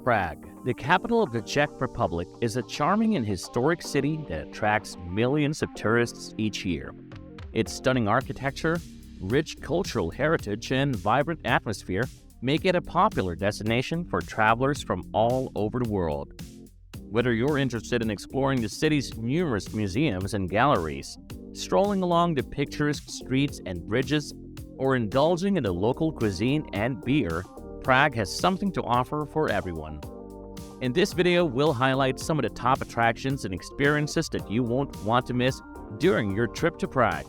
Prague, the capital of the Czech Republic, is a charming and historic city that attracts millions of tourists each year. Its stunning architecture, rich cultural heritage, and vibrant atmosphere make it a popular destination for travelers from all over the world. Whether you're interested in exploring the city's numerous museums and galleries, strolling along the picturesque streets and bridges, or indulging in the local cuisine and beer, Prague has something to offer for everyone. In this video, we'll highlight some of the top attractions and experiences that you won't want to miss during your trip to Prague.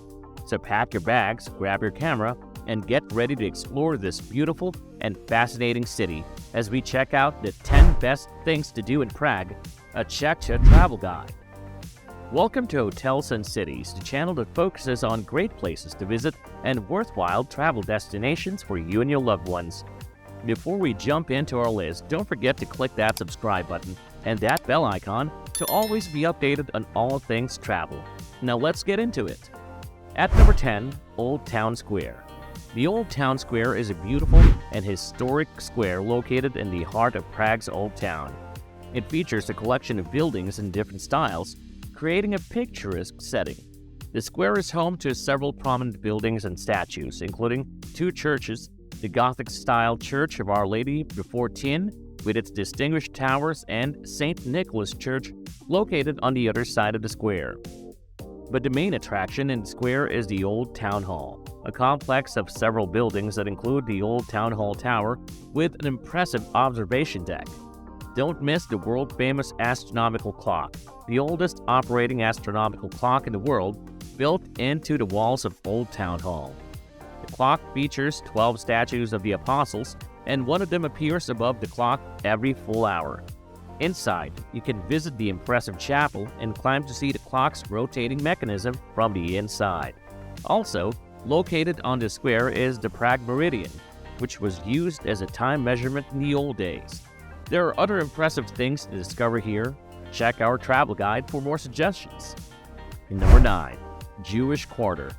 So pack your bags, grab your camera, and get ready to explore this beautiful and fascinating city as we check out the 10 best things to do in Prague, a Czechia travel guide. Welcome to Hotels and Cities, the channel that focuses on great places to visit and worthwhile travel destinations for you and your loved ones. Before we jump into our list, don't forget to click that subscribe button and that bell icon to always be updated on all things travel. Now let's get into it. At number 10, Old Town Square. The Old Town Square is a beautiful and historic square located in the heart of Prague's Old Town. It features a collection of buildings in different styles, creating a picturesque setting. The square is home to several prominent buildings and statues, including two churches, the Gothic-style Church of Our Lady Before Tin, with its distinguished towers, and St. Nicholas Church, located on the other side of the square. But the main attraction in the square is the Old Town Hall, a complex of several buildings that include the Old Town Hall Tower with an impressive observation deck. Don't miss the world-famous astronomical clock, the oldest operating astronomical clock in the world, built into the walls of Old Town Hall. The clock features 12 statues of the apostles, and one of them appears above the clock every full hour. Inside, you can visit the impressive chapel and climb to see the clock's rotating mechanism from the inside. Also, located on the square is the Prague Meridian, which was used as a time measurement in the old days. There are other impressive things to discover here. Check our travel guide for more suggestions. Number 9. Jewish Quarter.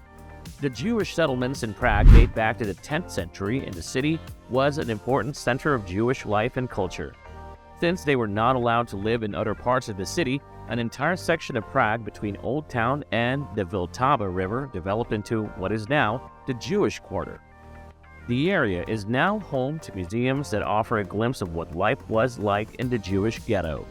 The Jewish settlements in Prague date back to the 10th century, and the city was an important center of Jewish life and culture. Since they were not allowed to live in other parts of the city, an entire section of Prague between Old Town and the Vltava River developed into what is now the Jewish Quarter. The area is now home to museums that offer a glimpse of what life was like in the Jewish ghetto.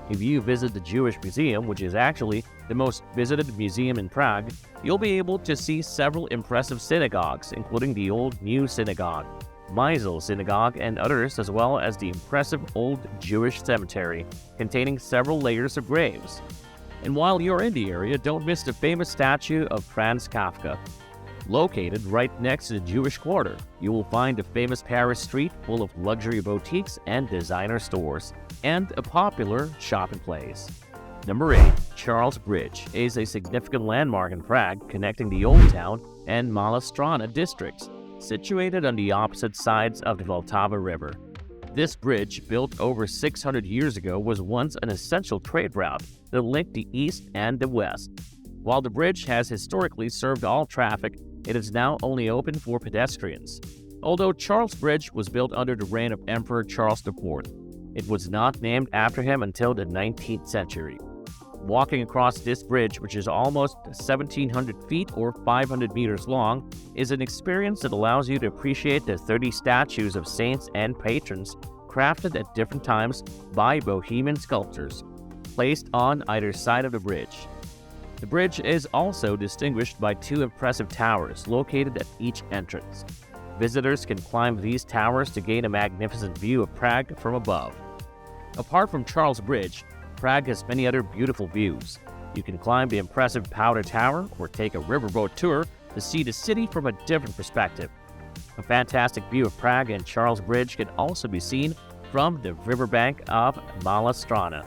If you visit the Jewish Museum, which is actually the most visited museum in Prague, you'll be able to see several impressive synagogues, including the Old New Synagogue, Meisel Synagogue, and others, as well as the impressive Old Jewish Cemetery, containing several layers of graves. And while you're in the area, don't miss the famous statue of Franz Kafka. Located right next to the Jewish Quarter, you will find a famous Paris street full of luxury boutiques and designer stores, and a popular shopping place. Number 8. Charles Bridge is a significant landmark in Prague, connecting the Old Town and Malá Strana districts, situated on the opposite sides of the Vltava River. This bridge, built over 600 years ago, was once an essential trade route that linked the east and the west. While the bridge has historically served all traffic, it is now only open for pedestrians. Although Charles Bridge was built under the reign of Emperor Charles IV, it was not named after him until the 19th century. Walking across this bridge, which is almost 1,700 feet or 500 meters long, is an experience that allows you to appreciate the 30 statues of saints and patrons crafted at different times by Bohemian sculptors, placed on either side of the bridge. The bridge is also distinguished by two impressive towers located at each entrance. Visitors can climb these towers to gain a magnificent view of Prague from above. Apart from Charles Bridge, Prague has many other beautiful views. You can climb the impressive Powder Tower or take a riverboat tour to see the city from a different perspective. A fantastic view of Prague and Charles Bridge can also be seen from the riverbank of Malá Strana.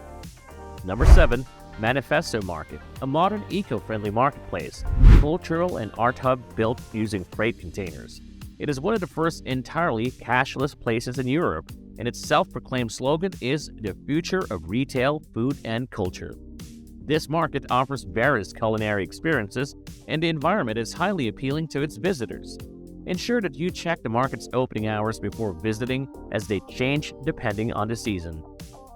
Number 7. Manifesto Market, a modern eco-friendly marketplace, cultural and art hub built using freight containers. It is one of the first entirely cashless places in Europe, and its self-proclaimed slogan is the future of retail, food, and culture. This market offers various culinary experiences, and the environment is highly appealing to its visitors. Ensure that you check the market's opening hours before visiting, as they change depending on the season.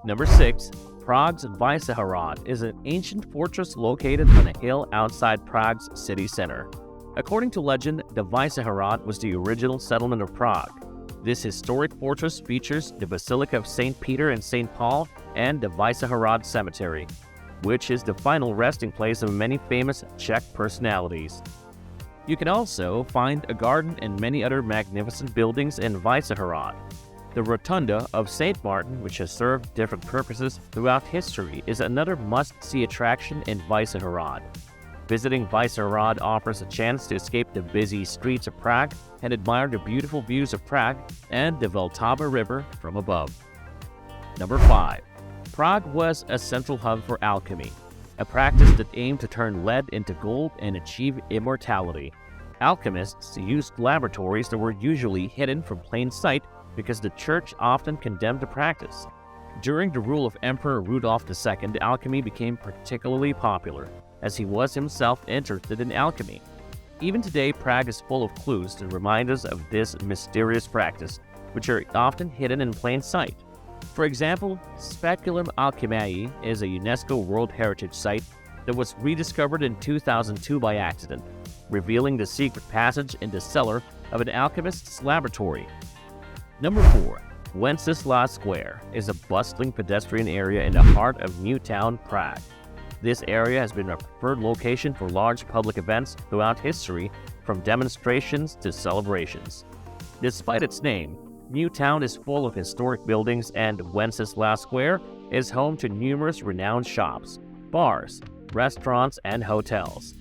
Number 6. Prague's Vyešhrad is an ancient fortress located on a hill outside Prague's city center. According to legend, the Vyešhrad was the original settlement of Prague. This historic fortress features the Basilica of St. Peter and St. Paul and the Vyešhrad Cemetery, which is the final resting place of many famous Czech personalities. You can also find a garden and many other magnificent buildings in Vyešhrad. The Rotunda of St. Martin, which has served different purposes throughout history, is another must-see attraction in Vyešhrad. Visiting Vyešhrad offers a chance to escape the busy streets of Prague and admire the beautiful views of Prague and the Vltava River from above. Number 5. Prague was a central hub for alchemy, a practice that aimed to turn lead into gold and achieve immortality. Alchemists used laboratories that were usually hidden from plain sight because the church often condemned the practice. During the rule of Emperor Rudolf II, alchemy became particularly popular, as he was himself interested in alchemy. Even today, Prague is full of clues to remind us of this mysterious practice, which are often hidden in plain sight. For example, Speculum Alchemiae is a UNESCO World Heritage Site that was rediscovered in 2002 by accident, revealing the secret passage in the cellar of an alchemist's laboratory. Number 4. Wenceslas Sqaure is a bustling pedestrian area in the heart of Newtown, Prague. This area has been a preferred location for large public events throughout history, from demonstrations to celebrations. Despite its name, Newtown is full of historic buildings, and Wenceslas Sqaure is home to numerous renowned shops, bars, restaurants, and hotels.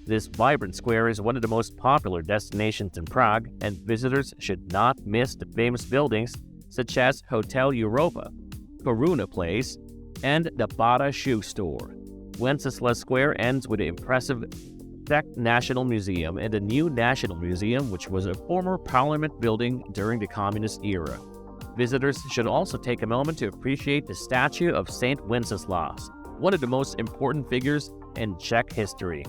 This vibrant square is one of the most popular destinations in Prague, and visitors should not miss the famous buildings such as Hotel Europa, Koruna Place, and the Bata Shoe Store. Wenceslas Sqaure ends with the impressive Czech National Museum and the new National Museum, which was a former parliament building during the communist era. Visitors should also take a moment to appreciate the statue of Saint Wenceslas, one of the most important figures in Czech history.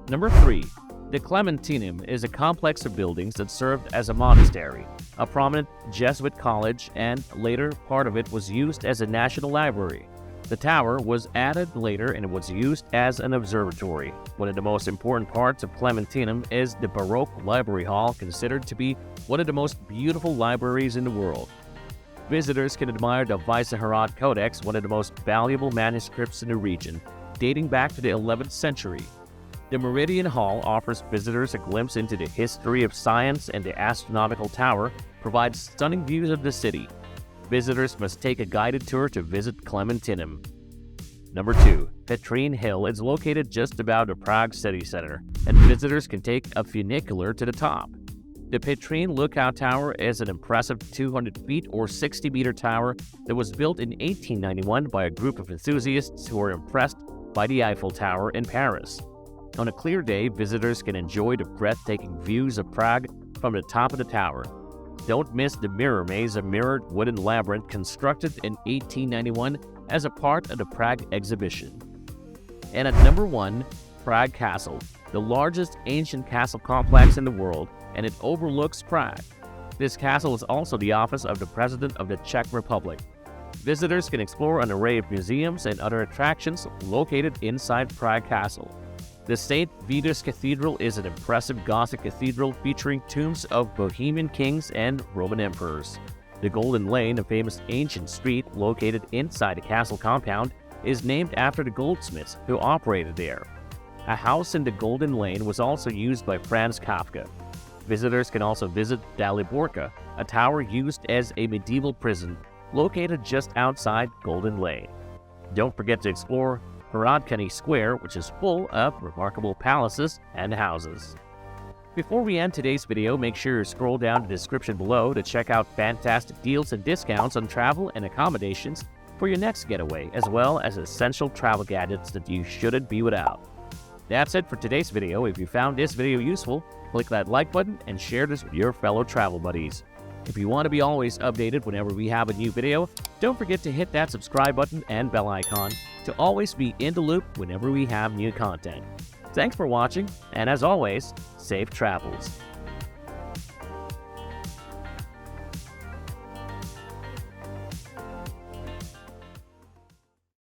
Number 3. The Clementinum is a complex of buildings that served as a monastery, a prominent Jesuit college, and later part of it was used as a national library. The tower was added later and was used as an observatory. One of the most important parts of Clementinum is the Baroque Library Hall, considered to be one of the most beautiful libraries in the world. Visitors can admire the Vyešhrad Codex, one of the most valuable manuscripts in the region, dating back to the 11th century. The Meridian Hall offers visitors a glimpse into the history of science, and the Astronomical Tower provides stunning views of the city. Visitors must take a guided tour to visit Clementinum. Number 2. Petřín Hill is located just above the Prague city center, and visitors can take a funicular to the top. The Petřín Lookout Tower is an impressive 200 feet or 60-meter tower that was built in 1891 by a group of enthusiasts who were impressed by the Eiffel Tower in Paris. On a clear day, visitors can enjoy the breathtaking views of Prague from the top of the tower. Don't miss the Mirror Maze, a mirrored wooden labyrinth constructed in 1891 as a part of the Prague exhibition. And at number 1, Prague Castle, the largest ancient castle complex in the world, and it overlooks Prague. This castle is also the office of the President of the Czech Republic. Visitors can explore an array of museums and other attractions located inside Prague Castle. The St. Vitus Cathedral is an impressive Gothic cathedral featuring tombs of Bohemian kings and Roman emperors. The Golden Lane, a famous ancient street located inside the castle compound, is named after the goldsmiths who operated there. A house in the Golden Lane was also used by Franz Kafka. Visitors can also visit Daliborka, a tower used as a medieval prison located just outside Golden Lane. Don't forget to explore Hradčany Square, which is full of remarkable palaces and houses. Before we end today's video, make sure you scroll down the description below to check out fantastic deals and discounts on travel and accommodations for your next getaway, as well as essential travel gadgets that you shouldn't be without. That's it for today's video. If you found this video useful, click that like button and share this with your fellow travel buddies. If you want to be always updated whenever we have a new video, don't forget to hit that subscribe button and bell icon to always be in the loop whenever we have new content. Thanks for watching, and as always, safe travels.